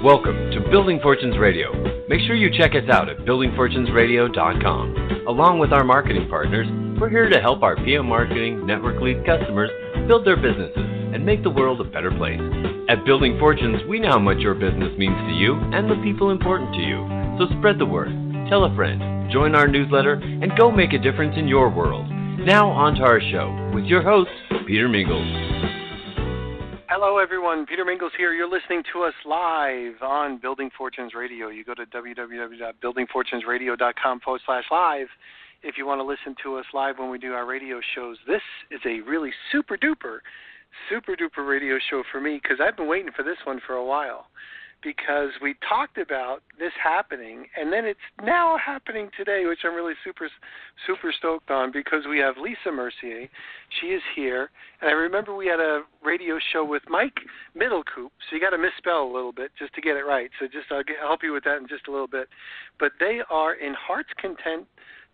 Welcome to Building Fortunes Radio. Make sure you check us out at buildingfortunesradio.com. Along with our marketing partners, we're here to help our PM Marketing Network Lead customers build their businesses and make the world a better place. At Building Fortunes, we know how much your business means to you and the people important to you. So spread the word, tell a friend, join our newsletter, and go make a difference in your world. Now on to our show with your host, Peter Mingils. Hello, everyone. Peter Mingils here. You're listening to us live on Building Fortunes Radio. You go to www.buildingfortunesradio.com/live if you want to listen to us live when we do our radio shows. This is a really super duper radio show for me because I've been waiting for this one for a while, because we talked about this happening, and then it's now happening today, which I'm really super stoked on, because we have Lisa Mercier. She is here, and I remember we had a radio show with Mike Middelkoop, so you got to misspell a little bit just to get it right. So I'll help you with that in just a little bit. But they are in Heart's Content,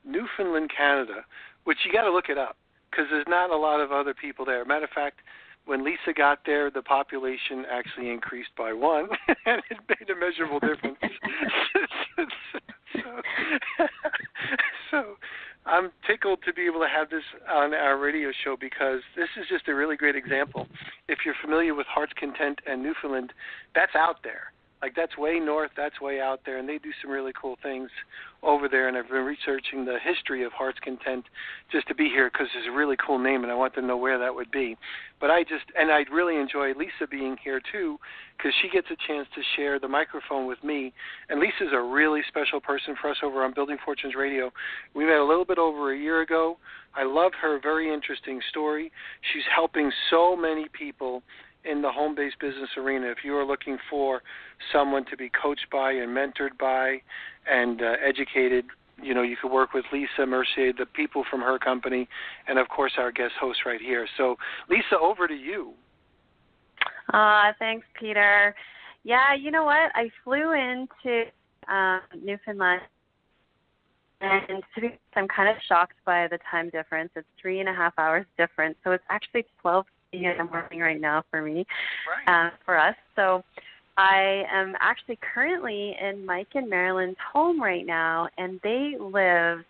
Newfoundland, Canada, which you got to look it up because there's not a lot of other people there. Matter of fact, when Lisa got there, the population actually increased by 1, and it made a measurable difference. So I'm tickled to be able to have this on our radio show, because this is just a really great example. If you're familiar with Heart's Content and Newfoundland, that's out there. Like, that's way north, that's way out there, and they do some really cool things over there, and I've been researching the history of Heart's Content just to be here because it's a really cool name, and I want to know where that would be. But I'd really enjoy Lisa being here, too, because she gets a chance to share the microphone with me, and Lisa's a really special person for us over on Building Fortunes Radio. We met a little bit over a year ago. I love her very interesting story. She's helping so many people in the home-based business arena. If you are looking for someone to be coached by and mentored by and educated, you know, you could work with Lisa Mercier, the people from her company, and, of course, our guest host right here. So, Lisa, over to you. Thanks, Peter. Yeah, you know what? I flew into Newfoundland, and to be honest, I'm kind of shocked by the time difference. It's 3.5 hours different, so it's actually 12 in the morning right now for me, right. For us. So I am actually currently in Mike and Marylynne's home right now, and they live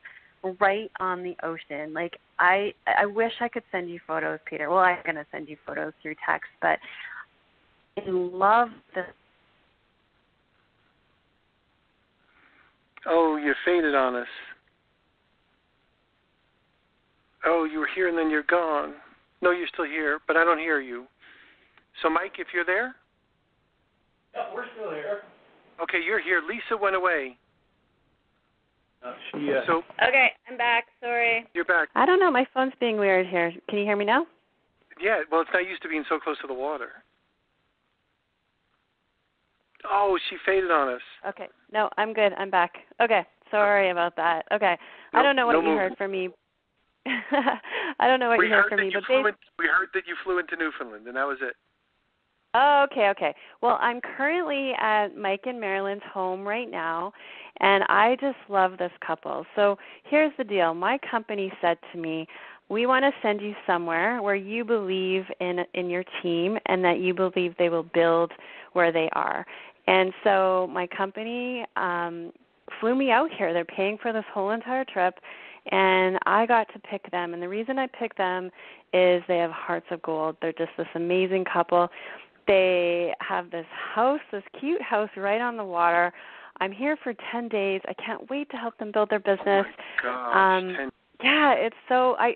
right on the ocean. Like, I wish I could send you photos, Peter. Well, I'm going to send you photos through text, but I love this. Oh, you faded on us. Oh, you were here and then you're gone. No, you're still here, but I don't hear you. So, Mike, if you're there? Yeah, we're still here. Okay, you're here. Lisa went away. Okay, I'm back. Sorry. You're back. I don't know. My phone's being weird here. Can you hear me now? Yeah, well, it's not used to being so close to the water. Oh, she faded on us. Okay. No, I'm good. I'm back. Okay. Sorry about that. Okay. I don't know what you heard from me. I don't know what you heard from me, but we heard that you flew into Newfoundland, and that was it. Oh, okay. Well, I'm currently at Mike and Marylynne's home right now, and I just love this couple. So here's the deal. My company said to me, we want to send you somewhere where you believe in your team and that you believe they will build where they are. And so my company flew me out here. They're paying for this whole entire trip, and I got to pick them. And the reason I picked them is they have hearts of gold. They're just this amazing couple. They have this house, this cute house right on the water. I'm here for 10 days. I can't wait to help them build their business. Oh my gosh, yeah, it's so, I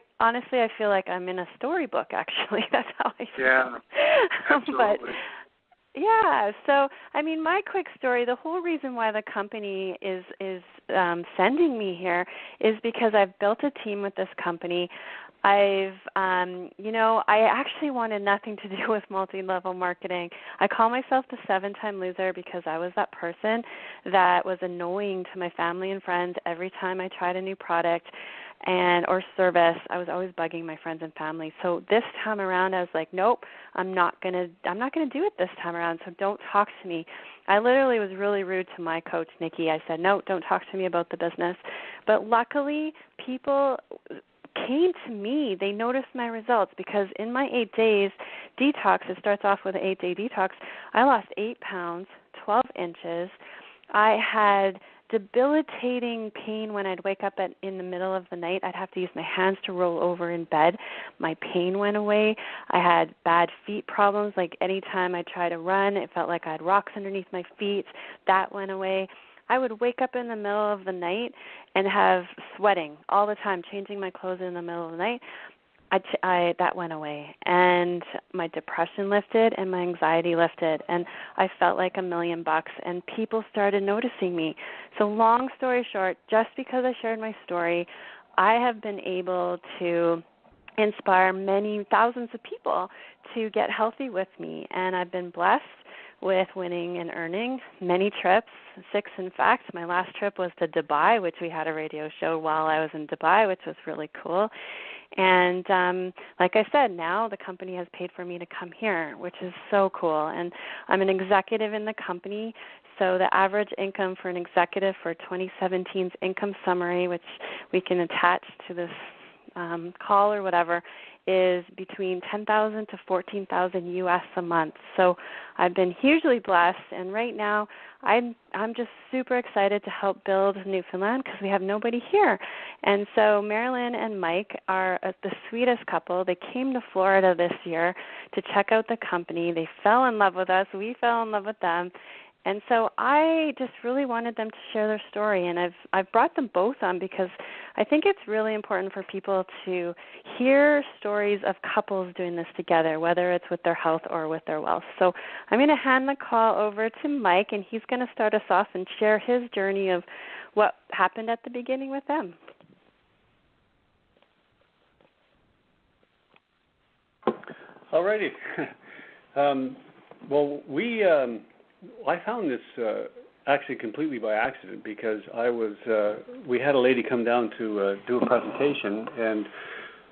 feel like I'm in a storybook, actually. That's how I feel. Yeah, absolutely. But, yeah, so, I mean, my quick story, the whole reason why the company is sending me here is because I've built a team with this company. I actually wanted nothing to do with multi-level marketing. I call myself the 7-time loser because I was that person that was annoying to my family and friends every time I tried a new product or service. I was always bugging my friends and family. So this time around, I was like, nope, I'm not gonna do it this time around. So don't talk to me. I literally was really rude to my coach, Nikki. I said, no, don't talk to me about the business. But luckily, people came to me. They noticed my results because in my 8 days detox, it starts off with an 8-day detox, I lost 8 pounds, 12 inches. I had debilitating pain when I'd wake up in the middle of the night. I'd have to use my hands to roll over in bed. My pain went away. I had bad feet problems. Like anytime I tried to run, it felt like I had rocks underneath my feet. That went away. I would wake up in the middle of the night and have sweating all the time, changing my clothes in the middle of the night. That went away, and my depression lifted and my anxiety lifted, and I felt like $1,000,000, and people started noticing me. So long story short, just because I shared my story, I have been able to inspire many thousands of people to get healthy with me, and I've been blessed with winning and earning many trips, 6 in fact. My last trip was to Dubai, which we had a radio show while I was in Dubai, which was really cool. And like I said, now the company has paid for me to come here, which is so cool. And I'm an executive in the company, so the average income for an executive for 2017's income summary, which we can attach to this call or whatever, is between $10,000 to $14,000 US a month. So I've been hugely blessed, and right now I'm just super excited to help build Newfoundland because we have nobody here. And so Marylynne and Mike are the sweetest couple. They came to Florida this year to check out the company. They fell in love with us. We fell in love with them. And so I just really wanted them to share their story, and I've brought them both on because I think it's really important for people to hear stories of couples doing this together, whether it's with their health or with their wealth. So I'm going to hand the call over to Mike, and he's going to start us off and share his journey of what happened at the beginning with them. All righty. I found this actually completely by accident because we had a lady come down to do a presentation, and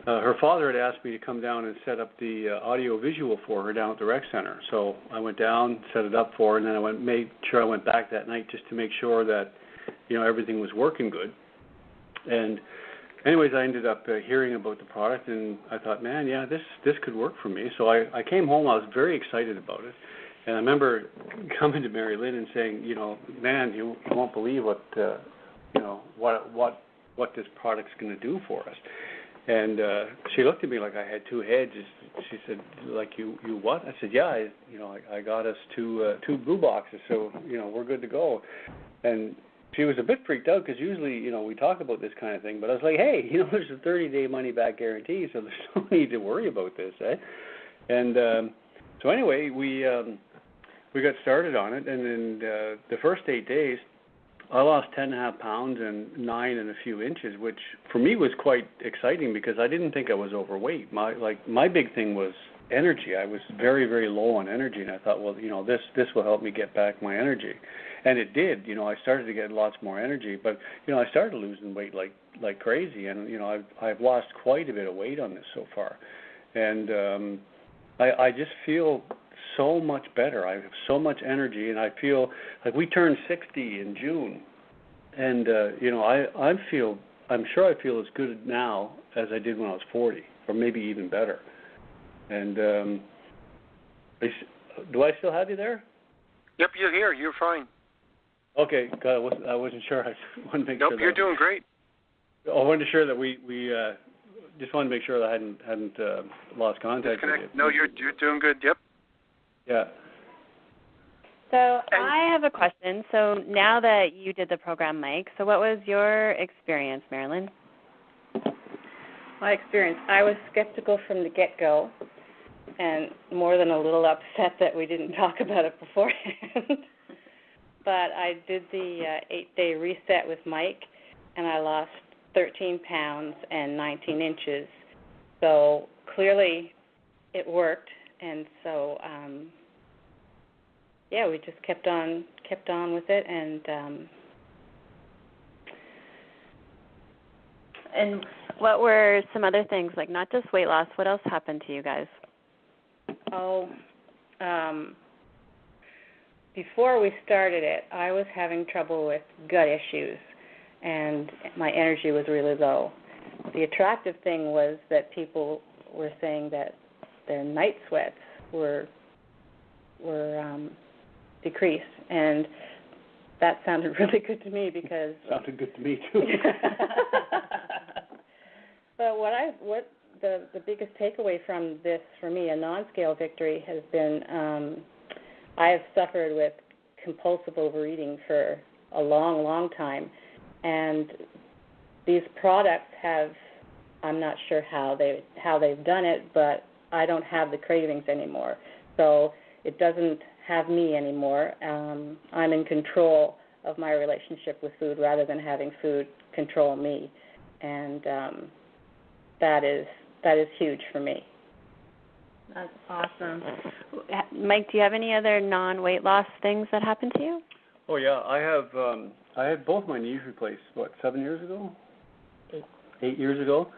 her father had asked me to come down and set up the audio-visual for her down at the rec center. So I went down, set it up for her, and then made sure I went back that night just to make sure that everything was working good. And anyways, I ended up hearing about the product, and I thought, man, yeah, this could work for me. So I came home. I was very excited about it. And I remember coming to Marylynne and saying, man, you won't believe what this product's going to do for us. And she looked at me like I had two heads. She said, like, you what? I said, yeah, I got us two blue boxes, so we're good to go. And she was a bit freaked out because usually we talk about this kind of thing, but I was like, hey, there's a 30-day money-back guarantee, so there's no need to worry about this, eh? And so anyway, we got started on it, and in the first 8 days, I lost 10.5 pounds and 9 and a few inches, which for me was quite exciting because I didn't think I was overweight. My big thing was energy. I was very, very low on energy, and I thought, well, this will help me get back my energy, and it did. I started to get lots more energy, but I started losing weight like crazy, and I've lost quite a bit of weight on this so far, and I just feel so much better. I have so much energy, and I feel like we turned 60 in June, and I'm sure I feel as good now as I did when I was 40, or maybe even better. And do I still have you there? Yep, you're here. You're fine. Okay, God, I wasn't sure. I wanted to make sure. Nope, you're doing great. I wanted to share that we just wanted to make sure that I hadn't lost contact with you. No, you're doing good. Yep. Yeah. So I have a question. So now that you did the program, Mike, so what was your experience, Marylynne? My experience, I was skeptical from the get-go and more than a little upset that we didn't talk about it beforehand. But I did the 8-day reset with Mike, and I lost 13 pounds and 19 inches. So clearly it worked, and so we just kept on with it, and what were some other things, like not just weight loss? What else happened to you guys? Before we started it, I was having trouble with gut issues, and my energy was really low. The attractive thing was that people were saying that their night sweats were decreasing. decrease. And that sounded really good to me because sounded good to me too. But what the biggest takeaway from this for me, a non-scale victory, has been I have suffered with compulsive overeating for a long, long time, and these products have, I'm not sure how they've done it, but I don't have the cravings anymore. So it doesn't have me anymore. I'm in control of my relationship with food rather than having food control me, and that is huge for me. That's awesome. Mike, do you have any other non-weight loss things that happened to you? Oh yeah, I had both my knees replaced. 7 years ago? 8 years ago,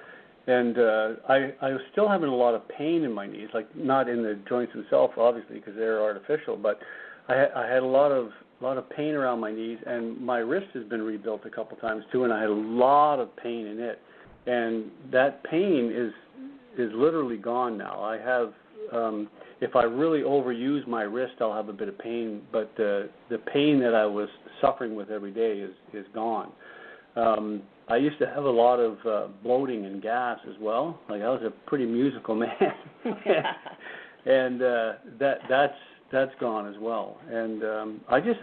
and I was still having a lot of pain in my knees, like not in the joints themselves, obviously, because they're artificial, but I had a lot of pain around my knees, and my wrist has been rebuilt a couple times too, and I had a lot of pain in it, and that pain is literally gone now. I have, if I really overuse my wrist, I'll have a bit of pain, but the pain that I was suffering with every day is gone. I used to have a lot of bloating and gas as well. Like, I was a pretty musical man, and that's gone as well. And I just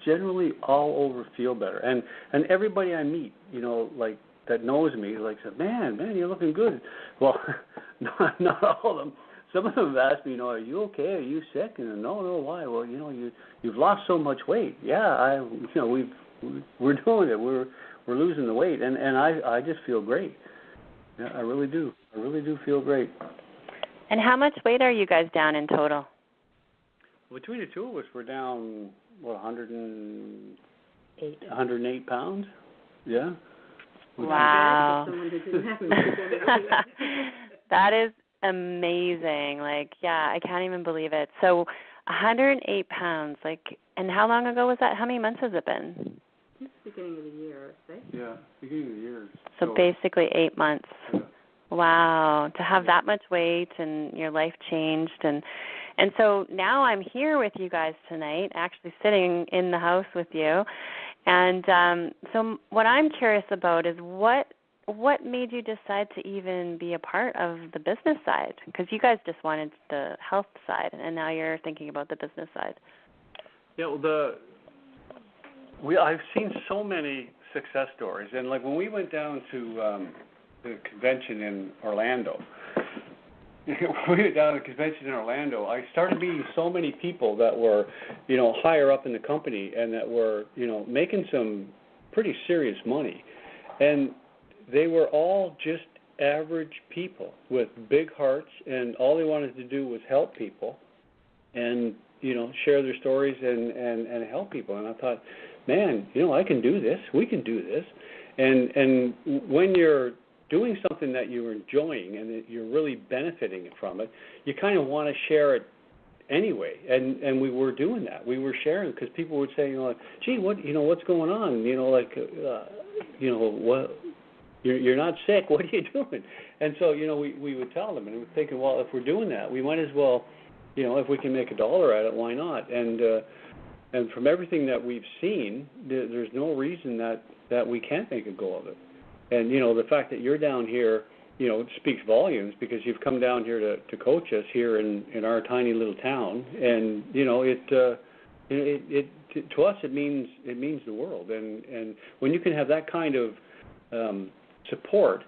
generally all over feel better. And everybody I meet, like that knows me, like said, man, you're looking good. Well, not all of them. Some of them have asked me, are you okay? Are you sick? And no, why? Well, you've lost so much weight. Yeah, we're doing it. We're losing the weight, and I just feel great. Yeah, I really do. I really do feel great. And how much weight are you guys down in total? Between the two of us, we're down 108 pounds. Yeah. Wow. That is amazing. Like, yeah, I can't even believe it. So 108 pounds, and how long ago was that? How many months has it been? Beginning of the year, right? Yeah, beginning of the year. So basically 8 months. Yeah. Wow, to have that much weight and your life changed. And so now I'm here with you guys tonight, actually sitting in the house with you. And so what I'm curious about is what made you decide to even be a part of the business side? Because you guys just wanted the health side, and now you're thinking about the business side. Yeah, well, I've seen so many success stories, and like when we went down to the convention in Orlando, I started meeting so many people that were, higher up in the company and that were, making some pretty serious money, and they were all just average people with big hearts, and all they wanted to do was help people, and share their stories and help people. And I thought, man, I can do this. We can do this. And when you're doing something that you're enjoying and that you're really benefiting from it, you kind of want to share it anyway. And we were doing that. We were sharing because people would say, gee, what's going on? What? You're not sick. What are you doing? And so, we would tell them, and we're thinking, well, if we're doing that, we might as well, if we can make $1 at it, why not? And from everything that we've seen, there's no reason that we can't make a go of it. And, the fact that you're down here, it speaks volumes because you've come down here to coach us here in our tiny little town. And, to us, it means the world. And when you can have that kind of support,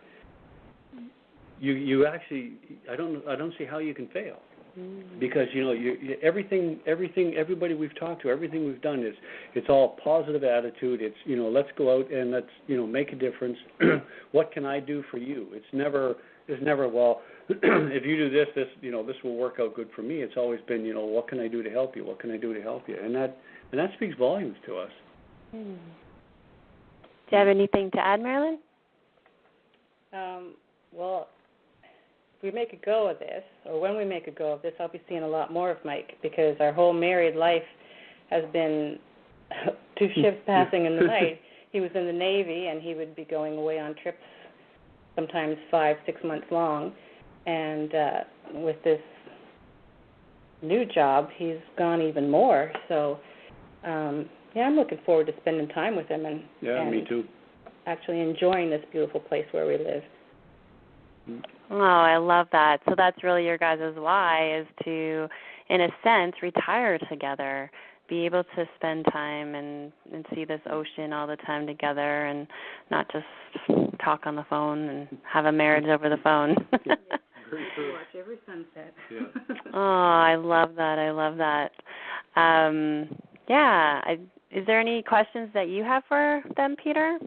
you actually, I don't see how you can fail. Because everybody we've talked to, everything we've done it's all positive attitude. It's let's go out and let's make a difference. What can I do for you? It's never well if you do this this will work out good for me. It's always been what can I do to help you? What can I do to help you? And that speaks volumes to us. Do you have anything to add, Marylynne? Well, if we make a go of this, or when we make a go of this, I'll be seeing a lot more of Mike because our whole married life has been two ships passing in the night. He was in the Navy, and he would be going away on trips sometimes 5-6 months long. And with this new job, he's gone even more. So I'm looking forward to spending time with him and me too. Actually enjoying this beautiful place where we live. Oh, I love that. So that's really your guys' why, is to, in a sense, retire together, be able to spend time and see this ocean all the time together and not just talk on the phone and have a marriage over the phone. Watch every sunset. Yeah. Oh, I love that. I love that. Is there any questions that you have for them, Peter?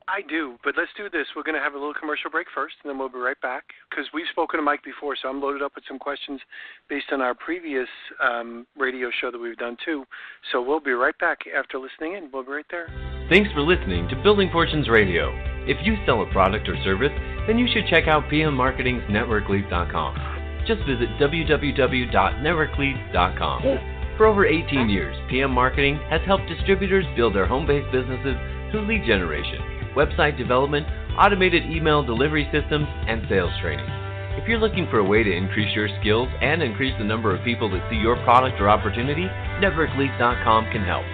I do, but let's do this. We're going to have a little commercial break first, and then we'll be right back, because we've spoken to Mike before, so I'm loaded up with some questions based on our previous radio show that we've done, too. So we'll be right back after listening in. We'll be right there. Thanks for listening to Building Fortunes Radio. If you sell a product or service, then you should check out PM Marketing's NetworkLeads.com. Just visit www.networkleads.com. For over 18 years, PM Marketing has helped distributors build their home-based businesses through lead generation, website development, automated email delivery systems, and sales training. If you're looking for a way to increase your skills and increase the number of people that see your product or opportunity, NetworkLeads.com can help.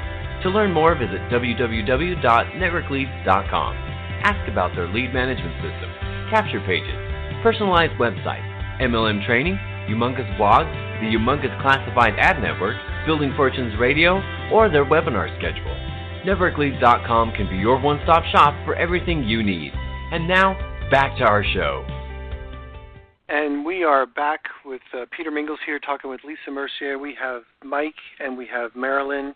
To learn more, visit www.networkleads.com. Ask about their lead management system, capture pages, personalized websites, MLM training, humongous blogs, the humongous classified ad network, Building Fortunes Radio, or their webinar schedule. NetworkLeads.com can be your one-stop shop for everything you need. And now, back to our show. And we are back with Peter Mingils here talking with Lisa Mercier. We have Mike and we have Marylynne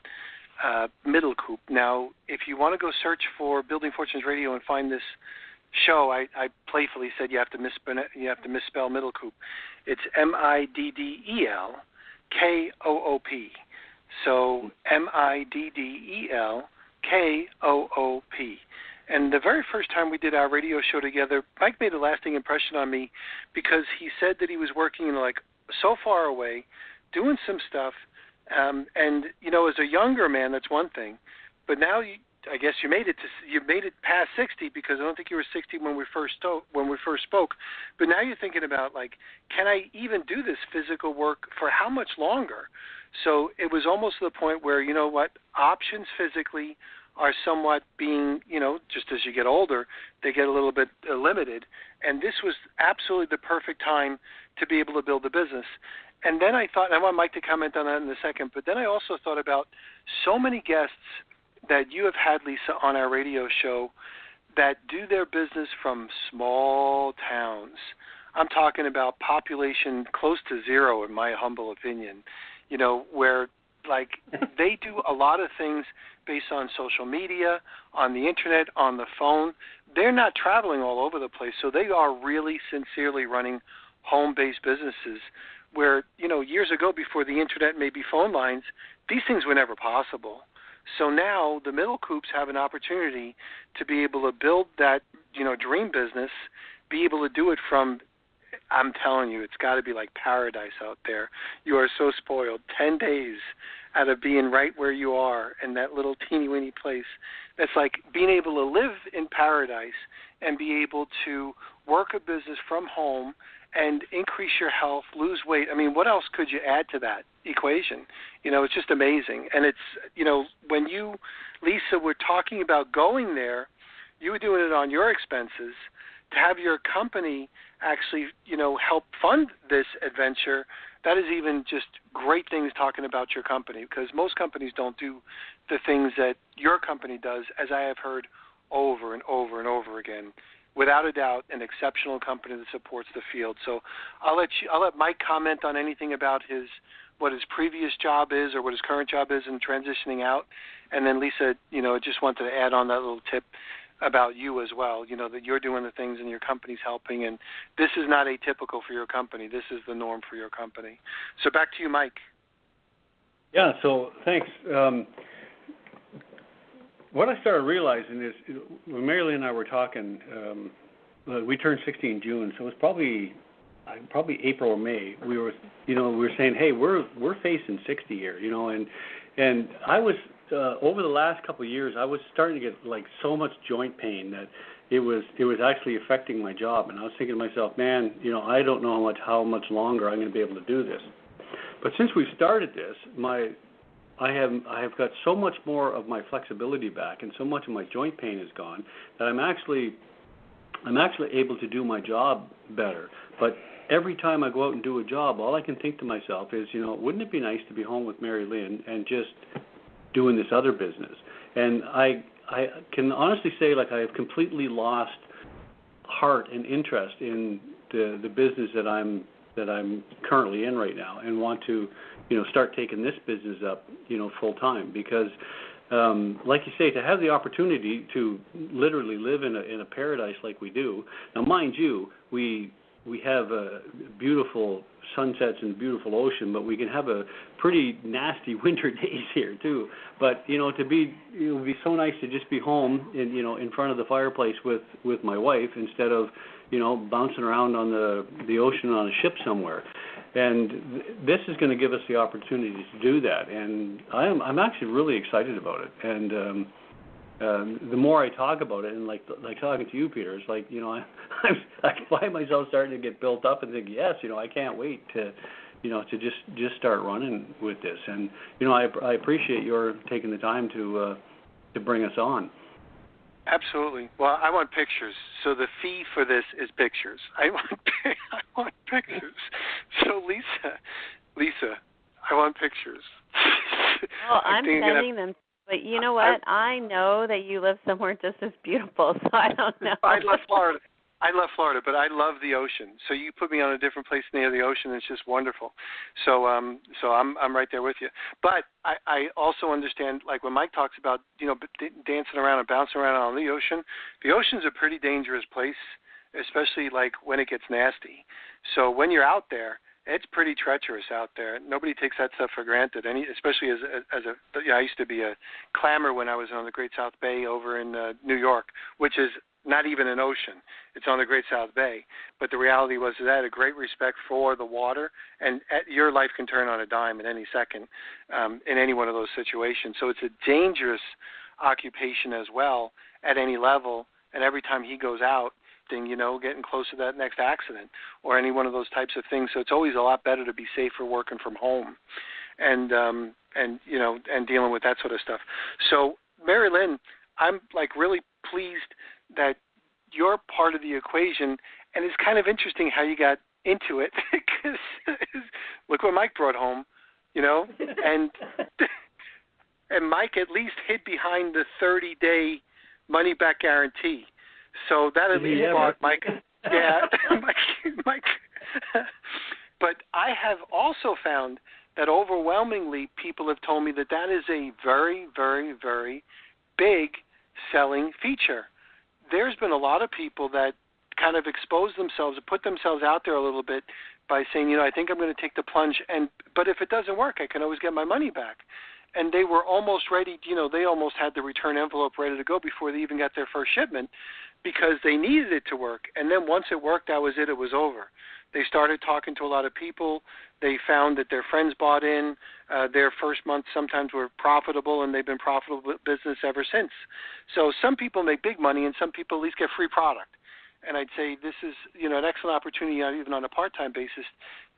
Middelkoop. Now, if you want to go search for Building Fortunes Radio and find this show, I playfully said you have to misspell Middelkoop. It's Middelkoop. So Middelkoop. And the very first time we did our radio show together, Mike made a lasting impression on me because he said that he was working like so far away, doing some stuff, and as a younger man, that's one thing, but now I guess you made it past 60, because I don't think you were 60 when we first spoke. But now you're thinking about, like, can I even do this physical work for how much longer? So it was almost to the point where, you know what, options physically are somewhat being, just as you get older, they get a little bit limited. And this was absolutely the perfect time to be able to build a business. And then I thought, and I want Mike to comment on that in a second, but then I also thought about so many guests that you have had, Lisa, on our radio show that do their business from small towns. I'm talking about population close to zero, in my humble opinion, where, like, they do a lot of things based on social media, on the internet, on the phone. They're not traveling all over the place, so they are really sincerely running home-based businesses where, years ago, before the internet, maybe phone lines, these things were never possible. So now the Middelkoops have an opportunity to be able to build that, dream business, be able to do it from, I'm telling you, it's got to be like paradise out there. You are so spoiled. 10 days out of being right where you are in that little teeny-weeny place. That's like being able to live in paradise and be able to work a business from home and increase your health, lose weight. I mean, what else could you add to that equation? It's just amazing. And it's, when you, Lisa, were talking about going there, you were doing it on your expenses. To have your company actually, help fund this adventure, that is even just great things talking about your company, because most companies don't do the things that your company does, as I have heard over and over and over again. Without a doubt, an exceptional company that supports the field. So I'll let Mike comment on anything about what his previous job is or what his current job is in transitioning out. And then Lisa, just wanted to add on that little tip about you as well, that you're doing the things and your company's helping. And this is not atypical for your company. This is the norm for your company. So back to you, Mike. Yeah, so thanks. What I started realizing is when Marylynne and I were talking, we turned 60 in June, so it was probably April or May. We were saying, hey, we're facing 60 here, and I was over the last couple of years, I was starting to get like so much joint pain that it was actually affecting my job, and I was thinking to myself, man, I don't know how much longer I'm going to be able to do this. But since we started this, my I have got so much more of my flexibility back, and so much of my joint pain is gone that I'm actually able to do my job better. But every time I go out and do a job, all I can think to myself is, wouldn't it be nice to be home with Marylynne and just doing this other business? And I can honestly say, like, I have completely lost heart and interest in the business that I'm currently in right now, and want to start taking this business up full time, because like you say, to have the opportunity to literally live in a paradise like we do. Now, mind you, we have beautiful sunsets and beautiful ocean, but we can have a pretty nasty winter days here too. But it would be so nice to just be home in front of the fireplace with my wife, instead of bouncing around on the ocean on a ship somewhere. And this is going to give us the opportunity to do that, and I'm actually really excited about it. And the more I talk about it, and like talking to you, Peter, it's like I find myself starting to get built up and think, yes, I can't wait to just start running with this. And I appreciate your taking the time to bring us on. Absolutely. Well, I want pictures. So the fee for this is pictures. I want pictures. So Lisa, I want pictures. Well, I'm sending them. But you know what? I know that you live somewhere just as beautiful, so I don't know. I love Florida, but I love the ocean. So you put me on a different place near the ocean, it's just wonderful. So I'm right there with you. But I also understand, like when Mike talks about dancing around and bouncing around on the ocean's a pretty dangerous place, especially like when it gets nasty. So when you're out there, it's pretty treacherous out there. Nobody takes that stuff for granted. Especially as I used to be a clamor when I was on the Great South Bay over in New York, which is not even an ocean. It's on the Great South Bay. But the reality was that I had a great respect for the water, and your life can turn on a dime at any second in any one of those situations. So it's a dangerous occupation as well at any level, and every time he goes out, getting close to that next accident or any one of those types of things. So it's always a lot better to be safer working from home and dealing with that sort of stuff. So Marylynne, I'm like really pleased that you're part of the equation, and it's kind of interesting how you got into it, because look what Mike brought home, and Mike at least hid behind the 30-day money-back guarantee. So that at least bought Mike. Yeah, Mike. But I have also found that overwhelmingly people have told me that is a very, very, very big selling feature. There's been a lot of people that kind of expose themselves, put themselves out there a little bit by saying, I think I'm going to take the plunge, but if it doesn't work, I can always get my money back. And they were almost ready, they almost had the return envelope ready to go before they even got their first shipment, because they needed it to work. And then once it worked, that was it. It was over. They started talking to a lot of people. They found that their friends bought in. Their first month sometimes were profitable, and they've been profitable business ever since. So some people make big money, and some people at least get free product. And I'd say this is, an excellent opportunity, even on a part-time basis,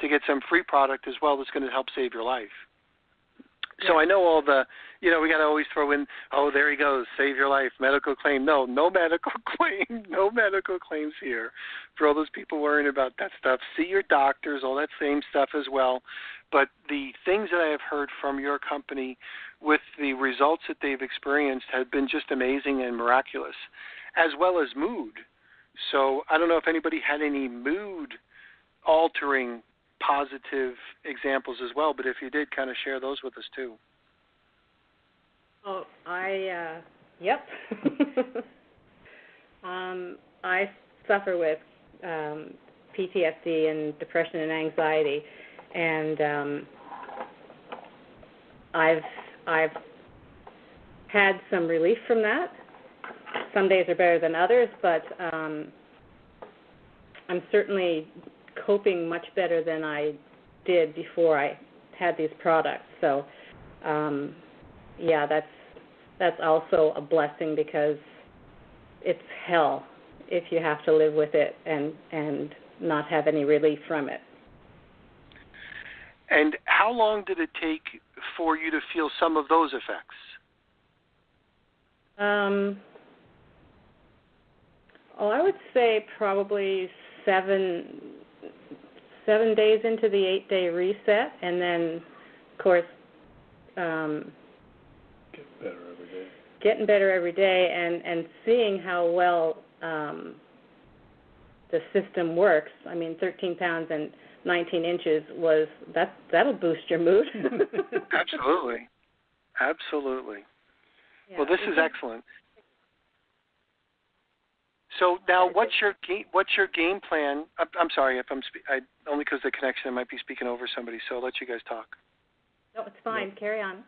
to get some free product as well that's going to help save your life. So I know all the, we got to always throw in, oh, there he goes, save your life, medical claim. No medical claim, no medical claims here for all those people worrying about that stuff. See your doctors, all that same stuff as well. But the things that I have heard from your company with the results that they've experienced have been just amazing and miraculous, as well as mood. So I don't know if anybody had any mood-altering positive examples as well, but if you did, kind of share those with us too. Oh, yep. I suffer with PTSD and depression and anxiety, and I've had some relief from that. Some days are better than others, but I'm certainly coping much better than I did before I had these products. So, that's also a blessing, because it's hell if you have to live with it and not have any relief from it. And how long did it take for you to feel some of those effects? I would say probably 7 days into the 8-day reset, and then, of course, getting better every day and seeing how well the system works. I mean, 13 pounds and 19 inches that'll boost your mood. Absolutely. Yeah, well, this is excellent. So now, what's your game plan? I'm sorry if only because the connection, I might be speaking over somebody. So I'll let you guys talk. No, it's fine. Yeah. Carry on.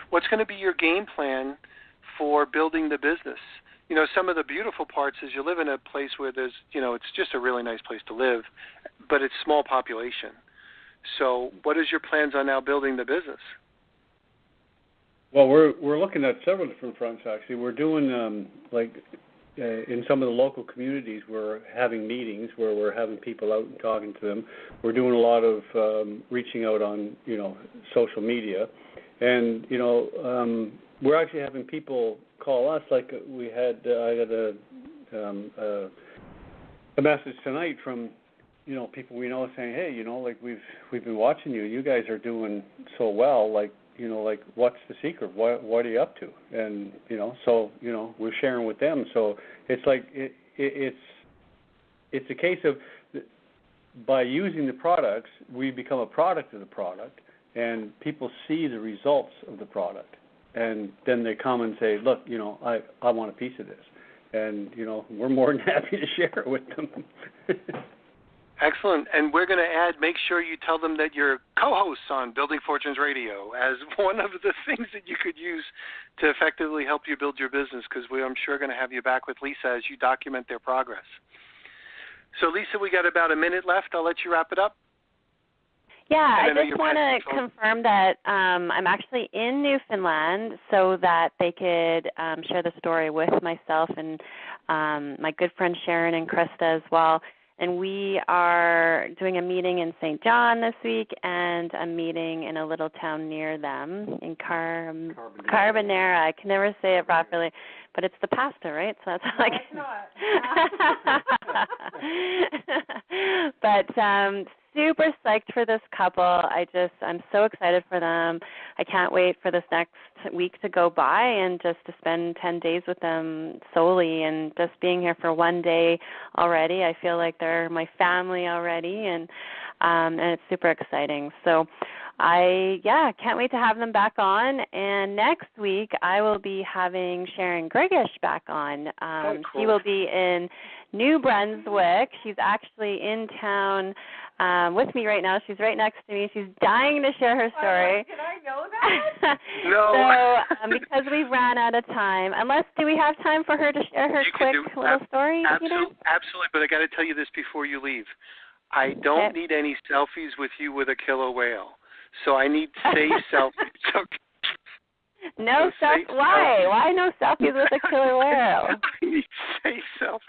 What's going to be your game plan for building the business? You know, some of the beautiful parts is you live in a place where there's, you know, it's just a really nice place to live, but it's small population. So what is your plans on now building the business? Well, we're looking at several different fronts, actually. We're doing, in some of the local communities, we're having meetings where we're having people out and talking to them. We're doing a lot of reaching out on, you know, social media. And, you know, we're actually having people call us. Like we had, I got a message tonight from, you know, people we know saying, hey, you know, like we've been watching you. You guys are doing so well. Like, you know, like what's the secret? What are you up to? And, you know, so, you know, we're sharing with them. So it's like it's a case of by using the products, we become a product of the product, and people see the results of the product. And then they come and say, look, you know, I want a piece of this. And, you know, we're more than happy to share it with them. Excellent. And we're going to make sure you tell them that you're co-hosts on Building Fortunes Radio as one of the things that you could use to effectively help you build your business, because I'm sure going to have you back with Lisa as you document their progress. So, Lisa, we got about a minute left. I'll let you wrap it up. Yeah, I just want to confirm that I'm actually in Newfoundland so that they could share the story with myself and my good friend Sharon and Krista as well. And we are doing a meeting in St. John this week and a meeting in a little town near them in Carbonera. I can never say it properly, but it's the pasta, right? So that's how But super psyched for this couple. I'm so excited for them. I can't wait for this next week to go by and just to spend 10 days with them solely, and just being here for one day already. I feel like they're my family already, and it's super exciting. So I can't wait to have them back on. And next week I will be having Sharon Gregresh back on. Cool. She will be in New Brunswick. She's actually in town with me right now. She's right next to me. She's dying to share her story. Can I know that? No. So because we ran out of time, do we have time for her to share her quick little story? Absolutely, but I got to tell you this before you leave. I don't need any selfies with you with a killer whale. So I need safe selfies. No selfies. Why? Why no selfies with a killer whale? I need safe selfies.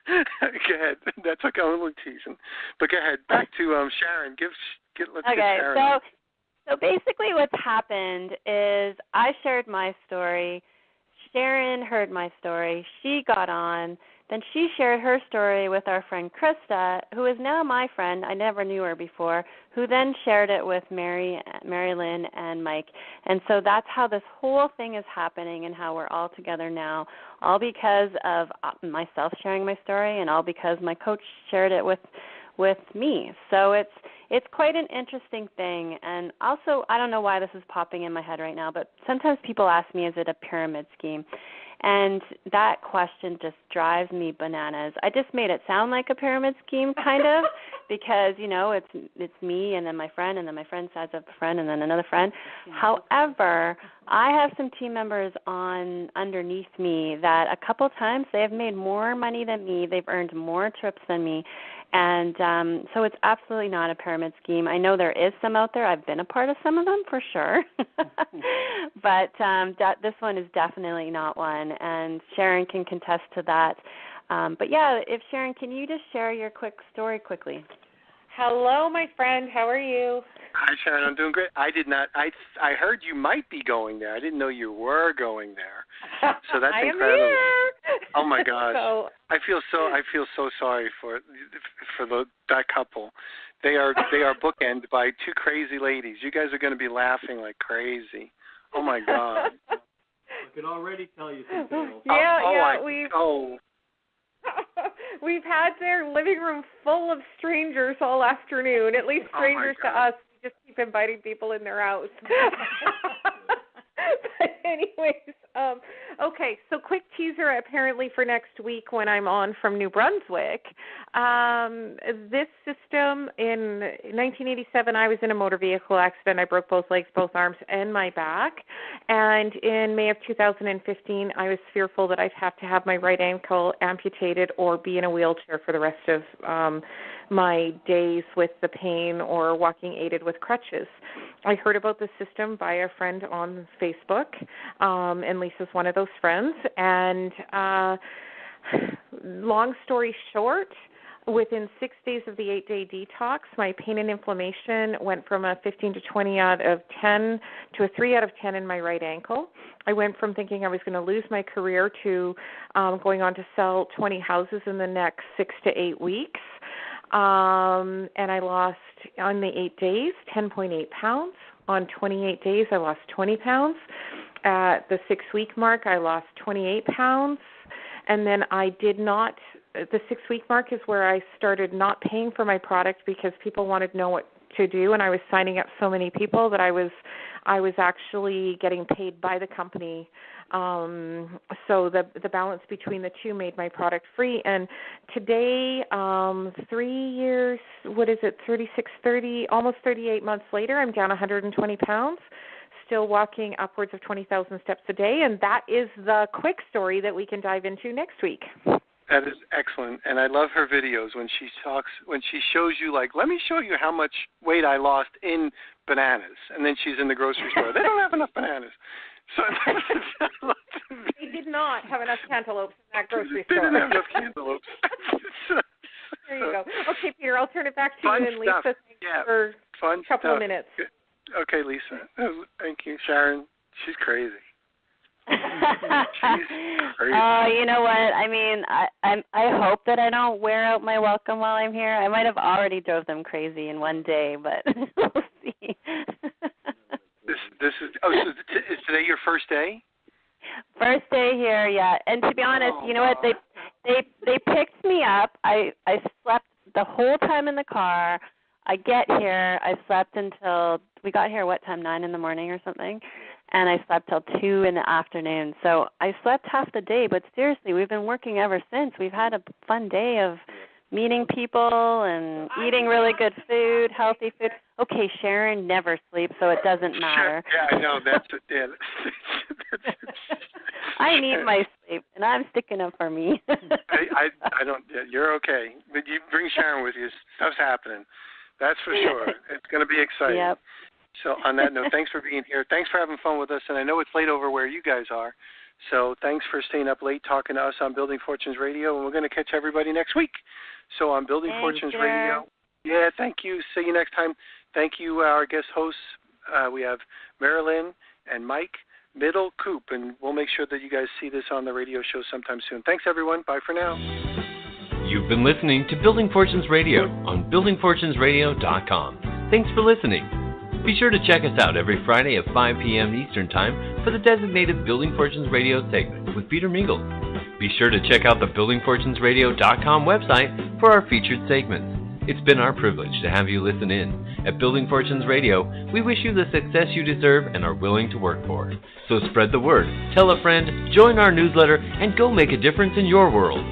Go ahead. That's okay. I'm a little teasing. But go ahead. Back to Sharon. Let's get Sharon. So basically what's happened is I shared my story. Sharon heard my story. She got on. Then she shared her story with our friend Krista, who is now my friend. I never knew her before, who then shared it with Marylynne and Mike. And so that's how this whole thing is happening and how we're all together now, all because of myself sharing my story and all because my coach shared it with me. So it's quite an interesting thing. And also, I don't know why this is popping in my head right now, but sometimes people ask me, is it a pyramid scheme? And that question just drives me bananas. I just made it sound like a pyramid scheme, kind of, because, you know, it's me and then my friend, and then my friend sides up a friend, and then another friend. However, I have some team members underneath me that a couple times they have made more money than me. They've earned more trips than me. And so it's absolutely not a pyramid scheme. I know there is some out there. I've been a part of some of them for sure. But this one is definitely not one. And Sharon can contest to that. But, yeah, if Sharon, can you just share your quick story quickly? Hello, my friend. How are you? Hi, Sharon. I'm doing great. I did not. I heard you might be going there. I didn't know you were going there. So that's I incredible. am here. Oh my gosh. So, I feel so sorry for that couple. They are bookended by two crazy ladies. You guys are going to be laughing like crazy. Oh my God. I can already tell you some tales. We've had their living room full of strangers all afternoon. At least strangers to us. We just keep inviting people in their house. But anyways, okay, so quick teaser apparently for next week when I'm on from New Brunswick. This system, in 1987, I was in a motor vehicle accident. I broke both legs, both arms, and my back. And in May of 2015, I was fearful that I'd have to have my right ankle amputated or be in a wheelchair for the rest of my days with the pain or walking aided with crutches. I heard about the system by a friend on Facebook, and Lisa's one of those friends. And long story short, within 6 days of the 8-day detox, my pain and inflammation went from a 15 to 20 out of 10 to a 3 out of 10 in my right ankle. I went from thinking I was going to lose my career to going on to sell 20 houses in the next 6 to 8 weeks. And I lost, on the 8 days, 10.8 pounds. On 28 days, I lost 20 pounds. At the 6-week mark, I lost 28 pounds. And then I did not, the 6-week mark is where I started not paying for my product because people wanted to know what to do, and I was signing up so many people that I was actually getting paid by the company. So the balance between the two made my product free. And today, 3 years, almost 38 months later, I'm down 120 pounds, still walking upwards of 20,000 steps a day. And that is the quick story that we can dive into next week. That is excellent, and I love her videos when she shows you, like, let me show you how much weight I lost in bananas, and then she's in the grocery store. They don't have enough bananas. So they did not have enough cantaloupes in that grocery store. They didn't have enough cantaloupes. There you go. Okay, Peter, I'll turn it back to you and Lisa for a couple of minutes. Okay, Lisa. Thank you, Sharon. She's crazy. Oh, you know what? I mean, I hope that I don't wear out my welcome while I'm here. I might have already drove them crazy in one day, but we'll see. This is is today your first day? First day here, yeah. And to be honest, you know what? They picked me up. I slept the whole time in the car. I get here. I slept until we got here. What time? 9 in the morning or something. And I slept till 2 in the afternoon. So I slept half the day, but seriously, we've been working ever since. We've had a fun day of meeting people and eating really good food, healthy food. Okay, Sharon never sleeps, so it doesn't matter. Yeah, I know. That's it. I need my sleep, and I'm sticking up for me. I don't. You're okay, but you bring Sharon with you. Stuff's happening. That's for sure. It's going to be exciting. Yep. So on that note, thanks for being here. Thanks for having fun with us. And I know it's late over where you guys are. So thanks for staying up late talking to us on Building Fortunes Radio. And we're going to catch everybody next week. So on Building Fortunes Radio. Yeah, thank you. See you next time. Thank you, our guest hosts. We have Marylynne and Mike Middelkoop. And we'll make sure that you guys see this on the radio show sometime soon. Thanks, everyone. Bye for now. You've been listening to Building Fortunes Radio on buildingfortunesradio.com. Thanks for listening. Be sure to check us out every Friday at 5 p.m. Eastern Time for the designated Building Fortunes Radio segment with Peter Mingils. Be sure to check out the buildingfortunesradio.com website for our featured segments. It's been our privilege to have you listen in. At Building Fortunes Radio, we wish you the success you deserve and are willing to work for. So spread the word, tell a friend, join our newsletter, and go make a difference in your world.